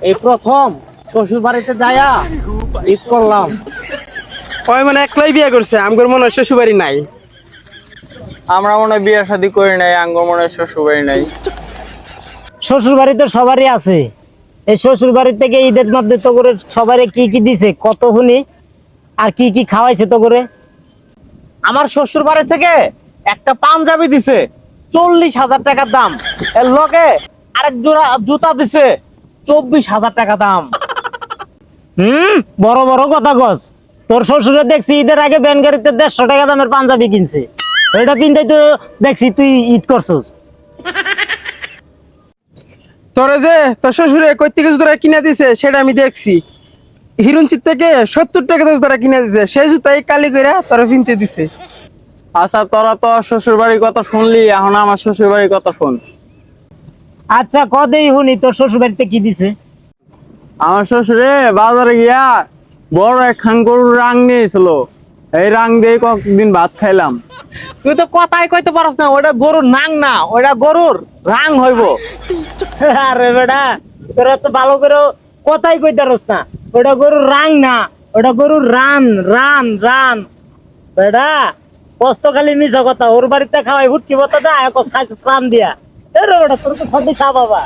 এই প্রথম শ্বশুর বাড়িতে যায়া ঈদ করলাম। ওই মানে একলাই বিয়ে করছে, আমগর মনে হয় শ্বশুর বাড়ি নাই। আমরা মনে হয় বিয়ে শাদী করি নাই, আঙ্গুর মনে হয় শ্বশুর বাড়ি নাই। শ্বশুর বাড়িতে সবারই আছে। এই শ্বশুর বাড়ি থেকে ঈদের মধ্যে তো করে সবারই কি কি দিছে কত শুনি, আর কি কি খাওয়াইছে তো করে। আমার শ্বশুর বাড়ি থেকে একটা পাঞ্জাবি দিছে 40,000 টাকার দাম, এর লগে আরেক জোড়া জুতা দিছে 24,000 টাকা দাম। বড় বড় কথা কস। তোর শ্বশুরে দেখছি ঈদের আগে ব্যান গাড়িতে 150 টাকা দামের পাঞ্জাবি কিনছে, এটা পিন্ধাই তো দেখছি তুই ঈদ করছস। তোরে যে তোর শ্বশুরে কই থেকে জুতা কিনে দিছে সেটা আমি দেখছি। হিরুনচির থেকে 70 টাকা জুতা কিনে দিছে, সেই জুতা এই কালি কইরা তোরে কিনতে দিছে। আচ্ছা তোরা তো শ্বশুর বাড়ির কথা শুনলি, এখন আমার শ্বশুর বাড়ির কথা শুন। আচ্ছা কদেই শুনি তোর শ্বশুর বাড়িতে কি দিছে। আমার শ্বশুরে বাজারে গিয়া বড় এক খান গরুর রাং নিয়েছিল, এই রাং দিয়ে কয়েকদিন ভাত খাইলাম। তুই তো কথাই কইতে পারস না, ওটা গরুর নাং না, ওটা গরুর রাং হইব। আরে বেটা তোরা তো ভালো করে কথাই কইতে পারস না, ওটা গরুর রাং না, ওটা গরুর রান রান রান। বেটা কষ্ট খালি মিছা কথা, ওর বাড়িতে খাওয়াই হুটকি বতা দা এক সাইজ রান দিয়া। এ রে বেটা তোর তো সবই খা বাবা।